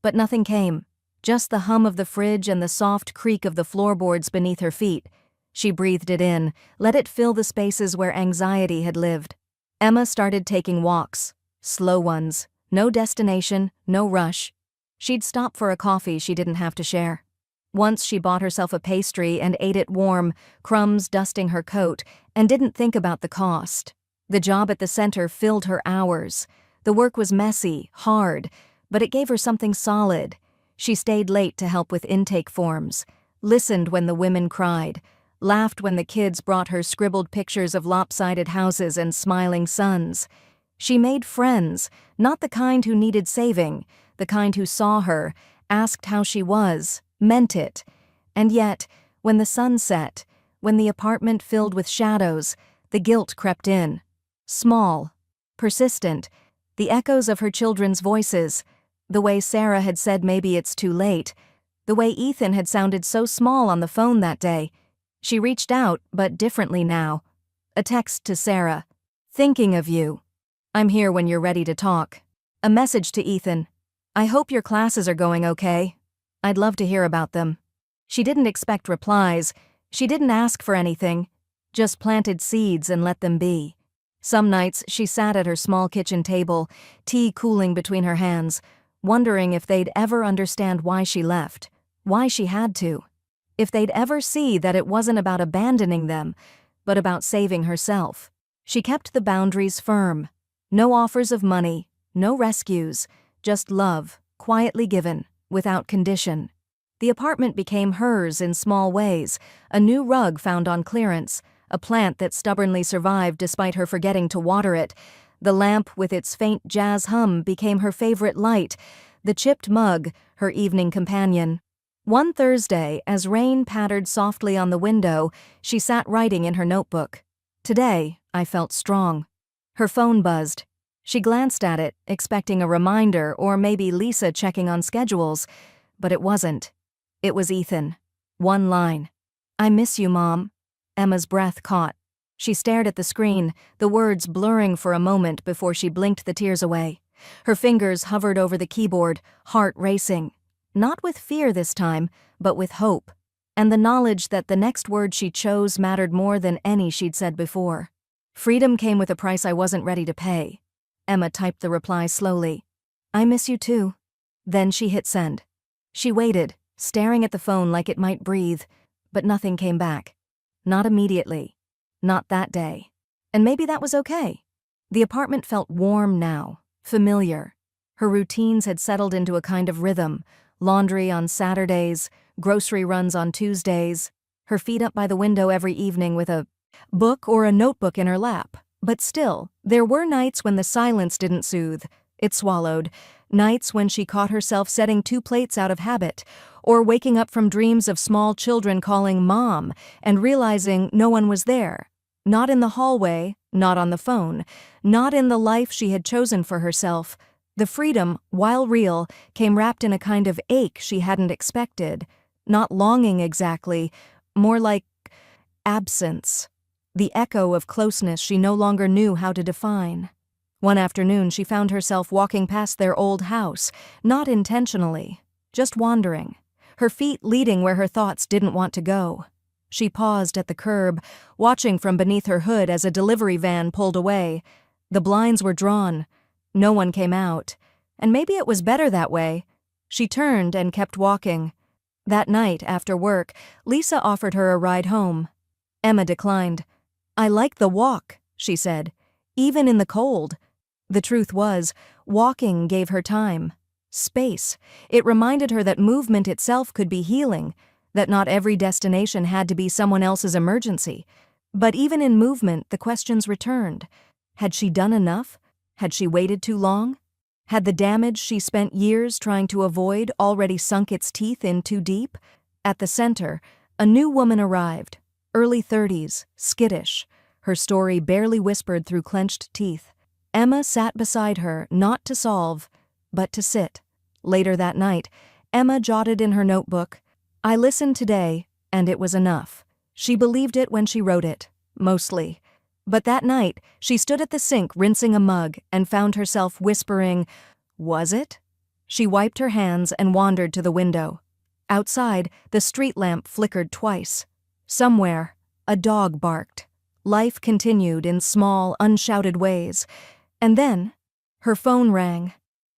But nothing came. Just the hum of the fridge and the soft creak of the floorboards beneath her feet. She breathed it in, let it fill the spaces where anxiety had lived. Emma started taking walks. Slow ones. No destination, no rush. She'd stop for a coffee she didn't have to share. Once she bought herself a pastry and ate it warm, crumbs dusting her coat, and didn't think about the cost. The job at the center filled her hours. The work was messy, hard, but it gave her something solid. She stayed late to help with intake forms, listened when the women cried, laughed when the kids brought her scribbled pictures of lopsided houses and smiling sons. She made friends, not the kind who needed saving, the kind who saw her, asked how she was, meant it. And yet, when the sun set, when the apartment filled with shadows, the guilt crept in. Small, persistent, the echoes of her children's voices, the way Sarah had said maybe it's too late, the way Ethan had sounded so small on the phone that day. She reached out, but differently now. A text to Sarah. Thinking of you. I'm here when you're ready to talk. A message to Ethan. I hope your classes are going okay. I'd love to hear about them. She didn't expect replies. She didn't ask for anything. Just planted seeds and let them be. Some nights she sat at her small kitchen table, tea cooling between her hands, wondering if they'd ever understand why she left, why she had to. If they'd ever see that it wasn't about abandoning them, but about saving herself. She kept the boundaries firm. No offers of money, no rescues, just love, quietly given, without condition. The apartment became hers in small ways, a new rug found on clearance, a plant that stubbornly survived despite her forgetting to water it. The lamp with its faint jazz hum became her favorite light, the chipped mug, her evening companion. One Thursday, as rain pattered softly on the window, she sat writing in her notebook. Today, I felt strong. Her phone buzzed. She glanced at it, expecting a reminder or maybe Lisa checking on schedules, but it wasn't. It was Ethan. One line. I miss you, Mom. Emma's breath caught. She stared at the screen, the words blurring for a moment before she blinked the tears away. Her fingers hovered over the keyboard, heart racing. Not with fear this time, but with hope, and the knowledge that the next word she chose mattered more than any she'd said before. Freedom came with a price I wasn't ready to pay. Emma typed the reply slowly. I miss you too. Then she hit send. She waited, staring at the phone like it might breathe, but nothing came back. Not immediately. Not that day. And maybe that was okay. The apartment felt warm now, familiar. Her routines had settled into a kind of rhythm. Laundry on Saturdays, grocery runs on Tuesdays, her feet up by the window every evening with a book or a notebook in her lap. But still, there were nights when the silence didn't soothe. It swallowed. Nights when she caught herself setting 2 plates out of habit, or waking up from dreams of small children calling Mom and realizing no one was there. Not in the hallway, not on the phone, not in the life she had chosen for herself. The freedom, while real, came wrapped in a kind of ache she hadn't expected. Not longing exactly, more like absence. The echo of closeness she no longer knew how to define. One afternoon she found herself walking past their old house, not intentionally, just wandering, her feet leading where her thoughts didn't want to go. She paused at the curb, watching from beneath her hood as a delivery van pulled away. The blinds were drawn. No one came out. And maybe it was better that way. She turned and kept walking. That night, after work, Lisa offered her a ride home. Emma declined. "I like the walk," she said, "even in the cold." The truth was, walking gave her time. Space. It reminded her that movement itself could be healing, that not every destination had to be someone else's emergency. But even in movement, the questions returned. Had she done enough? Had she waited too long? Had the damage she spent years trying to avoid already sunk its teeth in too deep? At the center, a new woman arrived, early 30s, skittish, her story barely whispered through clenched teeth. Emma sat beside her, not to solve, but to sit. Later that night, Emma jotted in her notebook, "I listened today, and it was enough." She believed it when she wrote it, mostly. But that night, she stood at the sink rinsing a mug and found herself whispering, "Was it?" She wiped her hands and wandered to the window. Outside, the street lamp flickered twice. Somewhere, a dog barked. Life continued in small, unshouted ways. And then, her phone rang.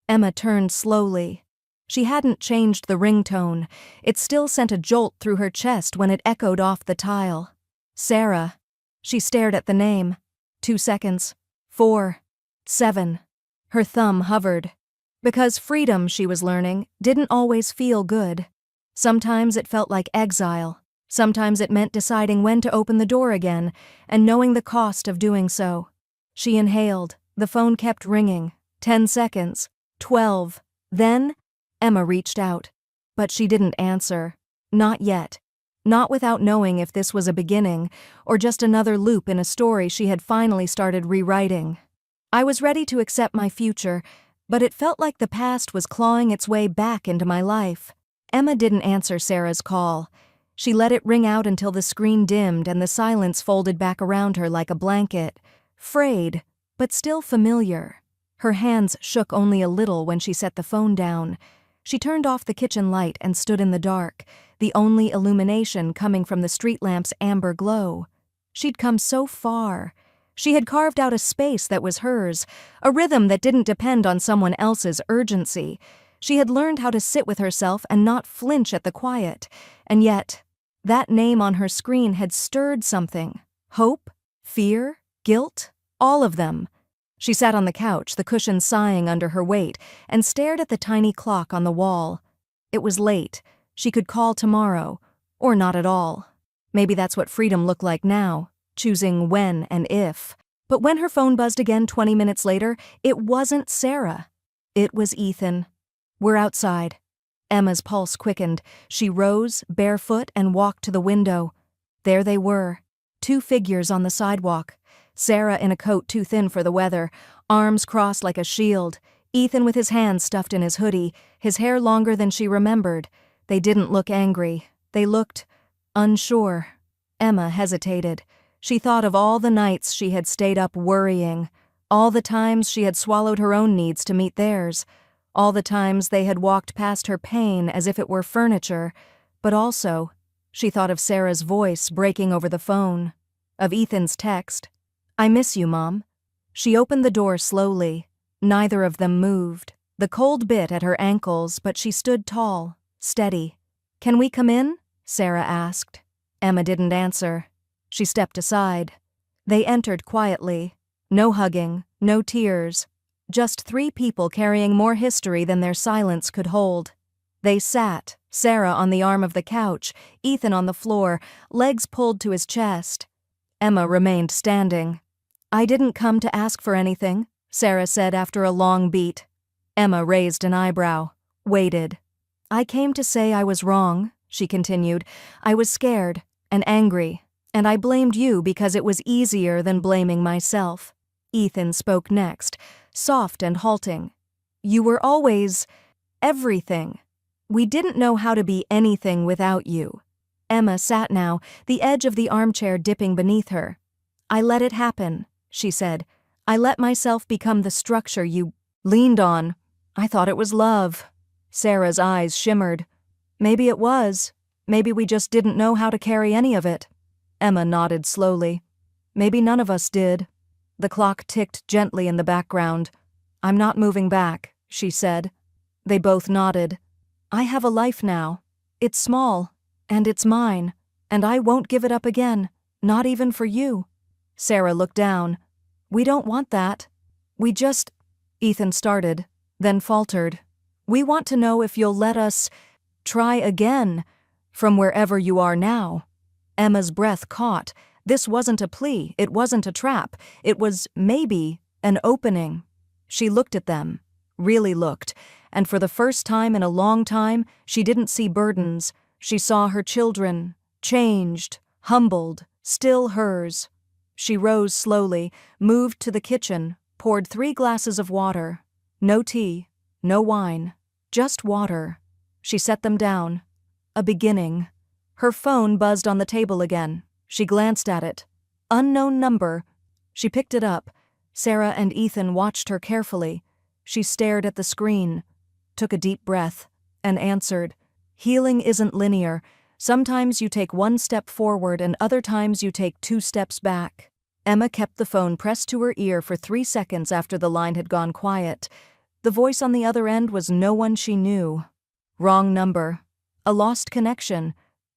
Emma turned slowly. She hadn't changed the ringtone. It still sent a jolt through her chest when it echoed off the tile. Sarah. She stared at the name. 2 seconds. 4. 7. Her thumb hovered. Because freedom, she was learning, didn't always feel good. Sometimes it felt like exile. Sometimes it meant deciding when to open the door again and knowing the cost of doing so. She inhaled. The phone kept ringing. 10 seconds. 12. Then, Emma reached out. But she didn't answer. Not yet. Not without knowing if this was a beginning or just another loop in a story she had finally started rewriting. I was ready to accept my future, but it felt like the past was clawing its way back into my life. Emma didn't answer Sarah's call. She let it ring out until the screen dimmed and the silence folded back around her like a blanket. Frayed, but still familiar. Her hands shook only a little when she set the phone down. She turned off the kitchen light and stood in the dark, the only illumination coming from the street lamp's amber glow. She'd come so far. She had carved out a space that was hers, a rhythm that didn't depend on someone else's urgency. She had learned how to sit with herself and not flinch at the quiet. And yet, that name on her screen had stirred something. Hope? Fear? Guilt? All of them. She sat on the couch, the cushion sighing under her weight, and stared at the tiny clock on the wall. It was late. She could call tomorrow, or not at all. Maybe that's what freedom looked like now, choosing when and if. But when her phone buzzed again 20 minutes later, it wasn't Sarah. It was Ethan. "We're outside." Emma's pulse quickened. She rose, barefoot, and walked to the window. There they were, 2 figures on the sidewalk. Sarah in a coat too thin for the weather, arms crossed like a shield. Ethan with his hands stuffed in his hoodie, his hair longer than she remembered. They didn't look angry. They looked unsure. Emma hesitated. She thought of all the nights she had stayed up worrying, all the times she had swallowed her own needs to meet theirs, all the times they had walked past her pain as if it were furniture. But also, she thought of Sarah's voice breaking over the phone, of Ethan's text, "I miss you, Mom." She opened the door slowly. Neither of them moved. The cold bit at her ankles, but she stood tall, steady. "Can we come in?" Sarah asked. Emma didn't answer. She stepped aside. They entered quietly. No hugging, no tears. Just 3 people carrying more history than their silence could hold. They sat, Sarah on the arm of the couch, Ethan on the floor, legs pulled to his chest. Emma remained standing. "I didn't come to ask for anything," Sarah said after a long beat. Emma raised an eyebrow, waited. I came to say I was wrong, she continued. I was scared and angry, and I blamed you because it was easier than blaming myself. Ethan spoke next, soft and halting. You were always everything. We didn't know how to be anything without you. Emma sat now, the edge of the armchair dipping beneath her. I let it happen, she said. I let myself become the structure you leaned on. I thought it was love. Sarah's eyes shimmered. Maybe it was. Maybe we just didn't know how to carry any of it. Emma nodded slowly. Maybe none of us did. The clock ticked gently in the background. I'm not moving back, she said. They both nodded. I have a life now. It's small, and it's mine, and I won't give it up again, not even for you. Sarah looked down. We don't want that. We just... Ethan started, then faltered. We want to know if you'll let us try again from wherever you are now. Emma's breath caught. This wasn't a plea, it wasn't a trap, it was maybe an opening. She looked at them, really looked, and for the first time in a long time, she didn't see burdens. She saw her children, changed, humbled, still hers. She rose slowly, moved to the kitchen, poured 3 glasses of water. No tea, no wine, just water. She set them down. A beginning. Her phone buzzed on the table again. She glanced at it. Unknown number. She picked it up. Sarah and Ethan watched her carefully. She stared at the screen, took a deep breath, and answered. Healing isn't linear. Sometimes you take 1 step forward and other times you take 2 steps back. Emma kept the phone pressed to her ear for 3 seconds after the line had gone quiet. The voice on the other end was no one she knew. Wrong number. A lost connection.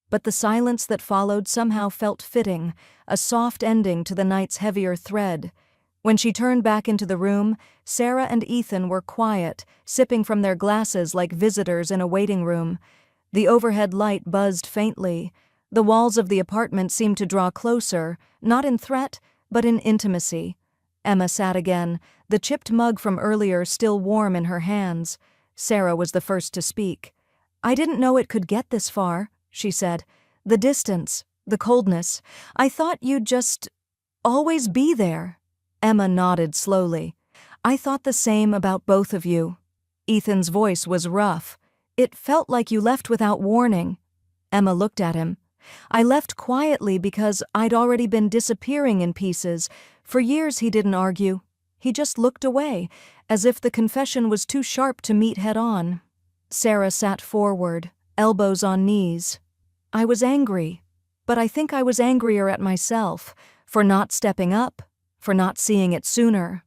But the silence that followed somehow felt fitting, a soft ending to the night's heavier thread. When she turned back into the room, Sarah and Ethan were quiet, sipping from their glasses like visitors in a waiting room. The overhead light buzzed faintly. The walls of the apartment seemed to draw closer, not in threat, but in intimacy. Emma sat again, the chipped mug from earlier still warm in her hands. Sarah was the first to speak. I didn't know it could get this far, she said. The distance, the coldness. I thought you'd just always be there. Emma nodded slowly. I thought the same about both of you. Ethan's voice was rough. It felt like you left without warning. Emma looked at him. I left quietly because I'd already been disappearing in pieces. For years he didn't argue. He just looked away, as if the confession was too sharp to meet head-on. Sarah sat forward, elbows on knees. I was angry, but I think I was angrier at myself, for not stepping up, for not seeing it sooner.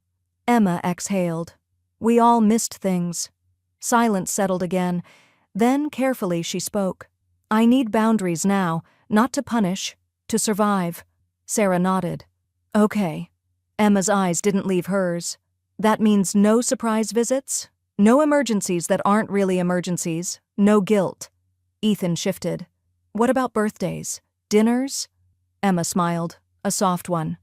Emma exhaled. We all missed things. Silence settled again. Then, carefully, she spoke. I need boundaries now, not to punish, to survive. Sarah nodded. Okay. Emma's eyes didn't leave hers. That means no surprise visits? No emergencies that aren't really emergencies? No guilt? Ethan shifted. What about birthdays? Dinners? Emma smiled, a soft one.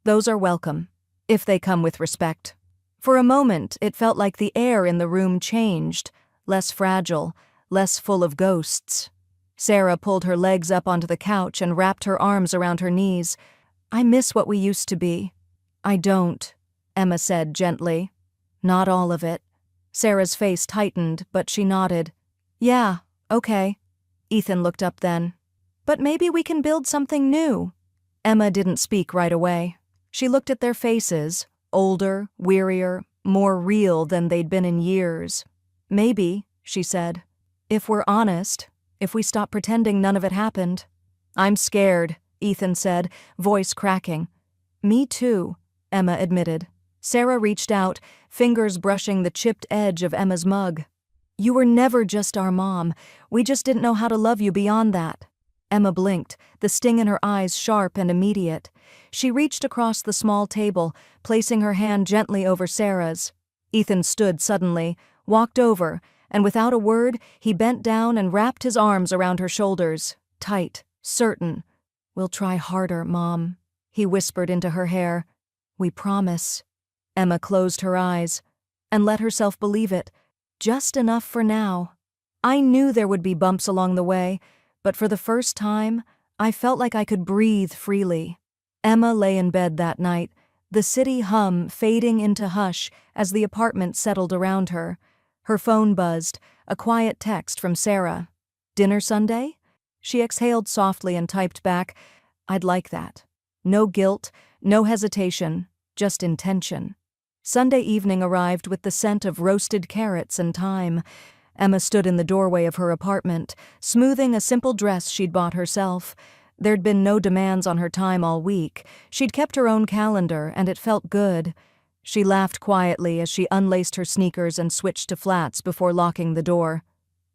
Those are welcome, if they come with respect. For a moment, it felt like the air in the room changed, less fragile, less full of ghosts. Sarah pulled her legs up onto the couch and wrapped her arms around her knees. I miss what we used to be. I don't, Emma said gently. Not all of it. Sarah's face tightened, but she nodded. Yeah, okay. Ethan looked up then. But maybe we can build something new. Emma didn't speak right away. She looked at their faces, older, wearier, more real than they'd been in years. Maybe, she said, if we're honest, if we stop pretending none of it happened. I'm scared, Ethan said, voice cracking. Me too, Emma admitted. Sarah reached out, fingers brushing the chipped edge of Emma's mug. You were never just our mom. We just didn't know how to love you beyond that. Emma blinked, the sting in her eyes sharp and immediate. She reached across the small table, placing her hand gently over Sarah's. Ethan stood suddenly, walked over, and without a word, he bent down and wrapped his arms around her shoulders, tight, certain. We'll try harder, Mom, he whispered into her hair. We promise. Emma closed her eyes and let herself believe it, just enough for now. I knew there would be bumps along the way, but for the first time, I felt like I could breathe freely. Emma lay in bed that night, the city hum fading into hush as the apartment settled around her. Her phone buzzed, a quiet text from Sarah. "Dinner Sunday?" She exhaled softly and typed back, "I'd like that." No guilt, no hesitation, just intention. Sunday evening arrived with the scent of roasted carrots and thyme. Emma stood in the doorway of her apartment, smoothing a simple dress she'd bought herself. There'd been no demands on her time all week. She'd kept her own calendar, and it felt good. She laughed quietly as she unlaced her sneakers and switched to flats before locking the door.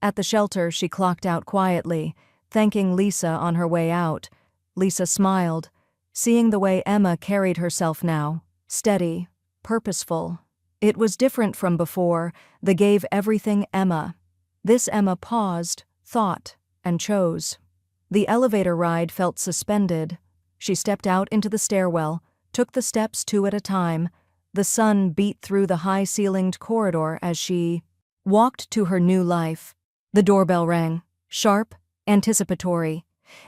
At the shelter, she clocked out quietly, thanking Lisa on her way out. Lisa smiled, seeing the way Emma carried herself now, steady, purposeful. It was different from before, the gave everything Emma. This Emma paused, thought, and chose. The elevator ride felt suspended. She stepped out into the stairwell, took the steps 2 at a time. The sun beat through the high-ceilinged corridor as she walked to her new life. The doorbell rang, sharp, anticipatory.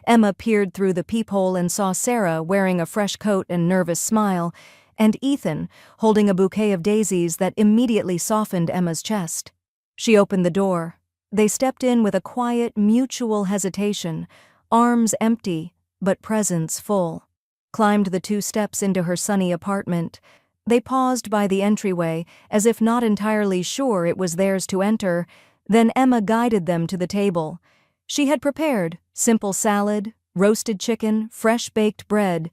Emma peered through the peephole and saw Sarah wearing a fresh coat and nervous smile, and Ethan holding a bouquet of daisies that immediately softened Emma's chest. She opened the door. They stepped in with a quiet, mutual hesitation, arms empty, but presence full. Climbed the 2 steps into her sunny apartment. They paused by the entryway, as if not entirely sure it was theirs to enter. Then Emma guided them to the table. She had prepared simple salad, roasted chicken, fresh-baked bread.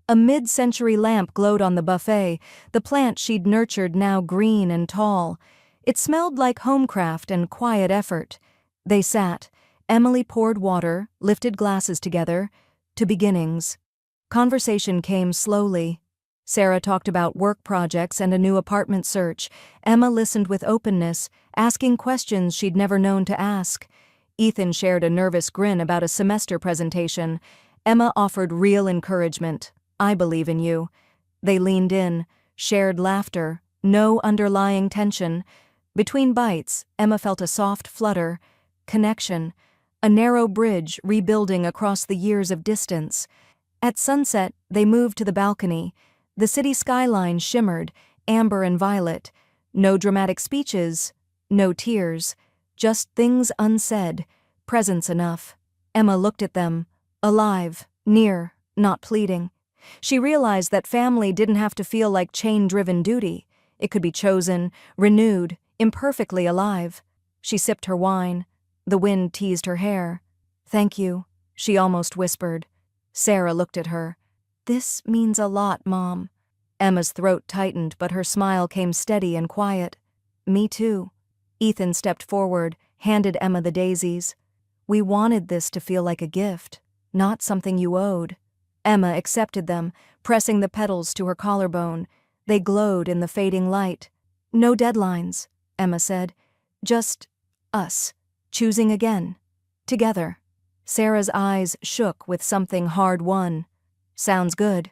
A mid-century lamp glowed on the buffet, the plant she'd nurtured now green and tall. It smelled like homecraft and quiet effort. They sat. Emily poured water, lifted glasses together. To beginnings. Conversation came slowly. Sarah talked about work projects and a new apartment search. Emma listened with openness, asking questions she'd never known to ask. Ethan shared a nervous grin about a semester presentation. Emma offered real encouragement. "I believe in you." They leaned in, shared laughter, no underlying tension. Between bites, Emma felt a soft flutter, connection, a narrow bridge rebuilding across the years of distance. At sunset, they moved to the balcony. The city skyline shimmered, amber and violet. No dramatic speeches, no tears, just things unsaid, presence enough. Emma looked at them, alive, near, not pleading. She realized that family didn't have to feel like chain-driven duty. It could be chosen, renewed, imperfectly alive. She sipped her wine. The wind teased her hair. "Thank you," she almost whispered. Sarah looked at her. "This means a lot, Mom." Emma's throat tightened, but her smile came steady and quiet. "Me too." Ethan stepped forward, handed Emma the daisies. "We wanted this to feel like a gift, not something you owed." Emma accepted them, pressing the petals to her collarbone. They glowed in the fading light. "No deadlines," Emma said. "Just us, choosing again. Together." Sarah's eyes shook with something hard-won. "Sounds good."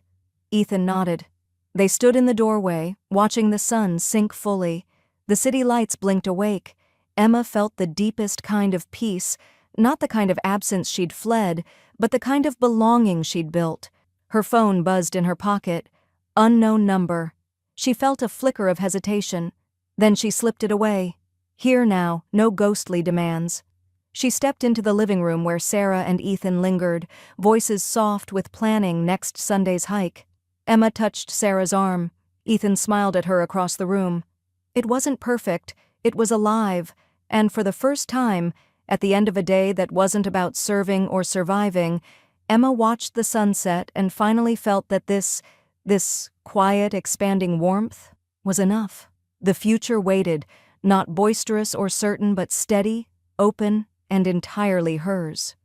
Ethan nodded. They stood in the doorway, watching the sun sink fully. The city lights blinked awake. Emma felt the deepest kind of peace, not the kind of absence she'd fled, but the kind of belonging she'd built. Her phone buzzed in her pocket. Unknown number. She felt a flicker of hesitation. Then she slipped it away. Here now, no ghostly demands. She stepped into the living room where Sarah and Ethan lingered, voices soft with planning next Sunday's hike. Emma touched Sarah's arm. Ethan smiled at her across the room. It wasn't perfect, it was alive, and for the first time, at the end of a day that wasn't about serving or surviving, Emma watched the sunset and finally felt that this quiet, expanding warmth was enough. The future waited, not boisterous or certain but steady, open, and entirely hers.